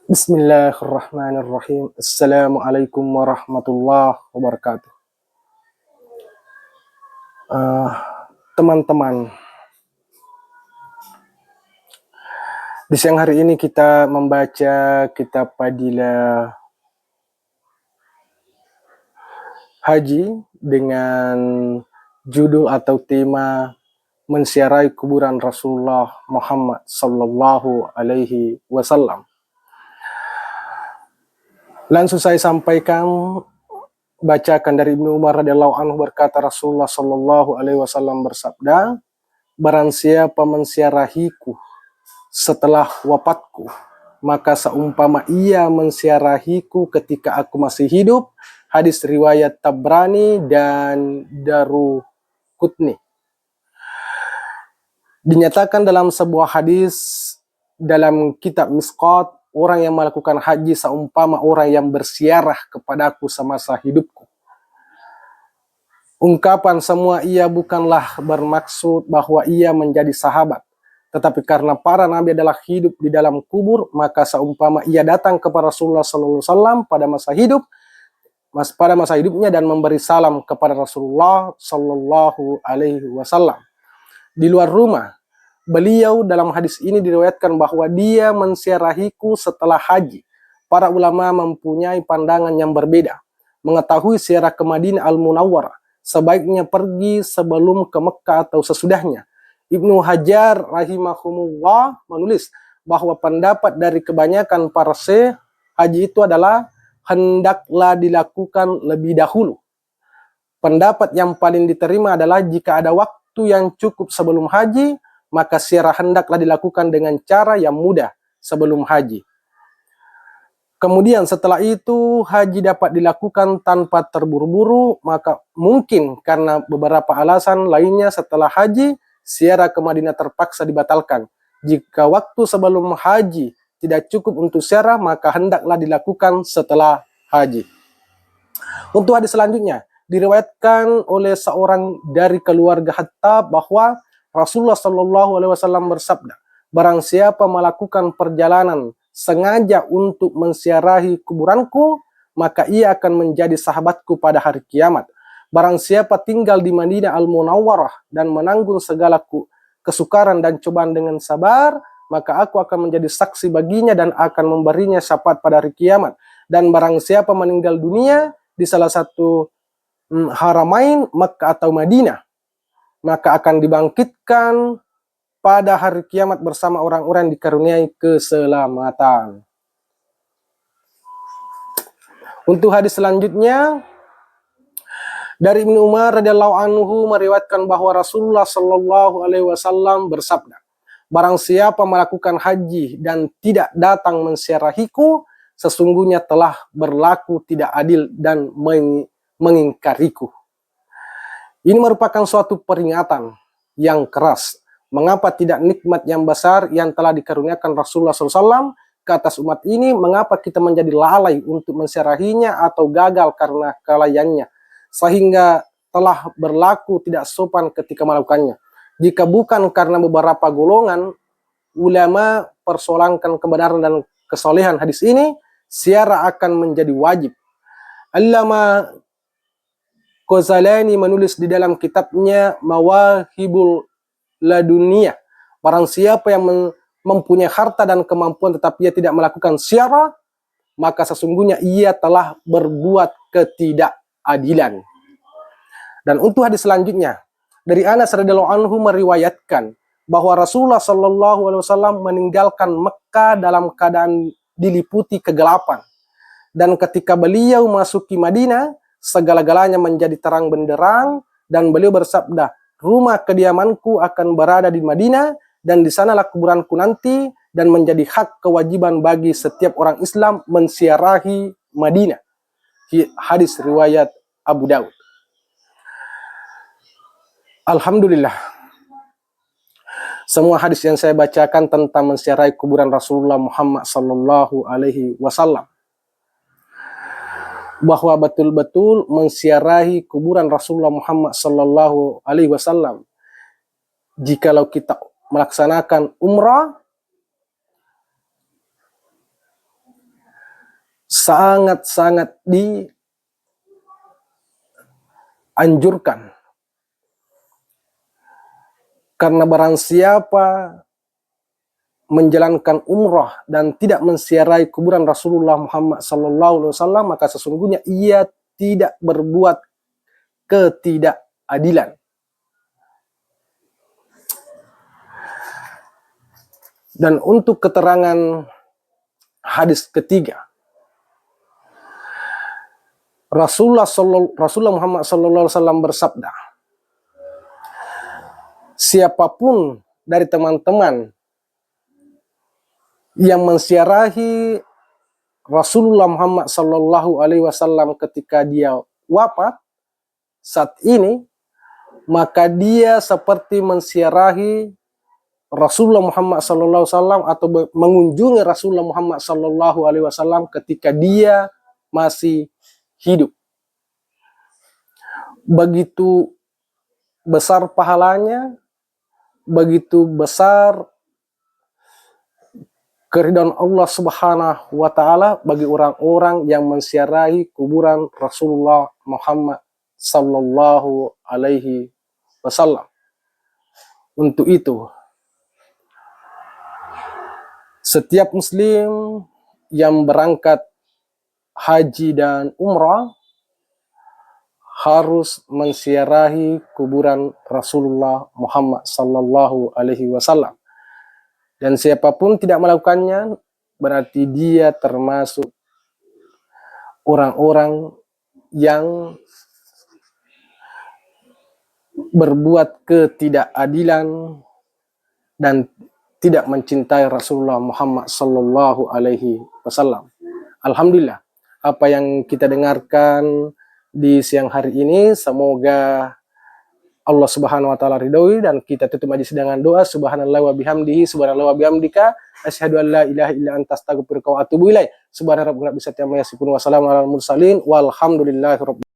Bismillahirrahmanirrahim. Assalamualaikum warahmatullahi wabarakatuh. Eh, Teman-teman, di siang hari ini kita membaca kitab Fadilah Haji dengan judul atau tema menziarahi kuburan Rasulullah Muhammad Sallallahu Alaihi Wasallam. Langsung saya sampaikan, bacakan dari Ibnu Umar radhiyallahu anhu, berkata Rasulullah Sallallahu Alaihi Wasallam bersabda, barang siapa menziarahiku setelah wafatku, maka seumpama ia menziarahiku ketika aku masih hidup. Hadis riwayat Tabrani dan Daruqutni. Dinyatakan dalam sebuah hadis dalam kitab Misqat, orang yang melakukan haji seumpama orang yang berziarah kepadaku semasa hidupku. Ungkapan semua ia bukanlah bermaksud bahwa ia menjadi sahabat, tetapi karena para nabi adalah hidup di dalam kubur, maka seumpama ia datang kepada Rasulullah SAW pada masa hidupnya dan memberi salam kepada Rasulullah Sallallahu Alaihi Wasallam di luar rumah. Beliau dalam hadis ini diriwayatkan bahwa dia menziarahiku setelah haji. Para ulama mempunyai pandangan yang berbeda. Mengetahui ziarah ke Madinah Al-Munawwarah, sebaiknya pergi sebelum ke Mekah atau sesudahnya. Ibnu Hajar rahimahumullah menulis bahwa pendapat dari kebanyakan para syekh haji itu adalah hendaklah dilakukan lebih dahulu. Pendapat yang paling diterima adalah jika ada waktu yang cukup sebelum haji, maka ziarah hendaklah dilakukan dengan cara yang mudah sebelum haji. Kemudian setelah itu haji dapat dilakukan tanpa terburu-buru, maka mungkin karena beberapa alasan lainnya setelah haji, ziarah ke Madinah terpaksa dibatalkan. Jika waktu sebelum haji tidak cukup untuk ziarah, maka hendaklah dilakukan setelah haji. Untuk hadis selanjutnya, diriwayatkan oleh seorang dari keluarga Hattab bahwa Rasulullah Shallallahu Alaihi Wasallam bersabda, barang siapa melakukan perjalanan sengaja untuk menziarahi kuburanku, maka ia akan menjadi sahabatku pada hari kiamat. Barang siapa tinggal di Madinah Al-Munawwarah dan menanggung segala kesukaran dan cobaan dengan sabar, maka aku akan menjadi saksi baginya dan akan memberinya syafaat pada hari kiamat. Dan barang siapa meninggal dunia di salah satu haramain, Makkah atau Madinah, maka akan dibangkitkan pada hari kiamat bersama orang-orang yang dikaruniai keselamatan. Untuk hadis selanjutnya, dari Ibnu Umar radhiyallahu anhu meriwayatkan bahwa Rasulullah Shallallahu Alaihi Wasallam bersabda, barang siapa melakukan haji dan tidak datang menziarahiku, sesungguhnya telah berlaku tidak adil dan mengingkariku. Ini merupakan suatu peringatan yang keras. Mengapa tidak nikmat yang besar yang telah dikaruniakan Rasulullah SAW ke atas umat ini, mengapa kita menjadi lalai untuk menziarahinya atau gagal karena kelalaiannya, sehingga telah berlaku tidak sopan ketika melakukannya. Jika bukan karena beberapa golongan ulama persoalkan kebenaran dan kesolehan hadis ini, ziarah akan menjadi wajib. Allama Ghazalani menulis di dalam kitabnya Mawahibul Ladunia, barang siapa yang mempunyai harta dan kemampuan tetapi ia tidak melakukan ziarah, maka sesungguhnya ia telah berbuat ketidakadilan. Dan untuk hadis selanjutnya, dari Anas radhiyallahu anhu meriwayatkan bahwa Rasulullah Shallallahu Alaihi Wasallam meninggalkan Mekah dalam keadaan diliputi kegelapan. Dan ketika beliau masuki Madinah, segala-galanya menjadi terang benderang, dan beliau bersabda, rumah kediamanku akan berada di Madinah, dan di sanalah kuburanku nanti, dan menjadi hak kewajiban bagi setiap orang Islam menziarahi Madinah. Hadis riwayat Abu Daud. Alhamdulillah, semua hadis yang saya bacakan tentang menziarahi kuburan Rasulullah Muhammad Sallallahu Alaihi Wasallam, bahwa betul-betul menziarahi kuburan Rasulullah Muhammad Sallallahu Alaihi Wasallam. Jikalau kita melaksanakan umrah, sangat-sangat dianjurkan. Karena barang siapa menjalankan umrah dan tidak menziarahi kuburan Rasulullah Muhammad SAW, maka sesungguhnya ia tidak berbuat ketidakadilan. Dan untuk keterangan hadis ketiga, Rasulullah Muhammad SAW bersabda, siapapun dari teman-teman yang menziarahi Rasulullah Muhammad SAW ketika dia wafat saat ini, maka dia seperti menziarahi Rasulullah Muhammad SAW atau mengunjungi Rasulullah Muhammad SAW ketika dia masih hidup. Begitu besar pahalanya, begitu besar keridhaan Allah Subhanahu wa Ta'ala bagi orang-orang yang menziarahi kuburan Rasulullah Muhammad sallallahu alaihi wasallam. Untuk itu, setiap muslim yang berangkat haji dan umrah harus menziarahi kuburan Rasulullah Muhammad sallallahu alaihi wasallam. Dan siapapun tidak melakukannya, berarti dia termasuk orang-orang yang berbuat ketidakadilan dan tidak mencintai Rasulullah Muhammad sallallahu alaihi wasallam. Alhamdulillah, apa yang kita dengarkan di siang hari ini, semoga Allah Subhanahu wa Ta'ala ridhoi, dan kita tutup majlis dengan doa. Subhanallah wa bihamdihi, subhanallah wa bihamdika, asyhadu an la ilaha illa anta astaghfiruka wa atubu ilaik. Subhana rabbika rabbil izzati amma yasifun wa salamun alal mursalin walhamdulillahi rabbil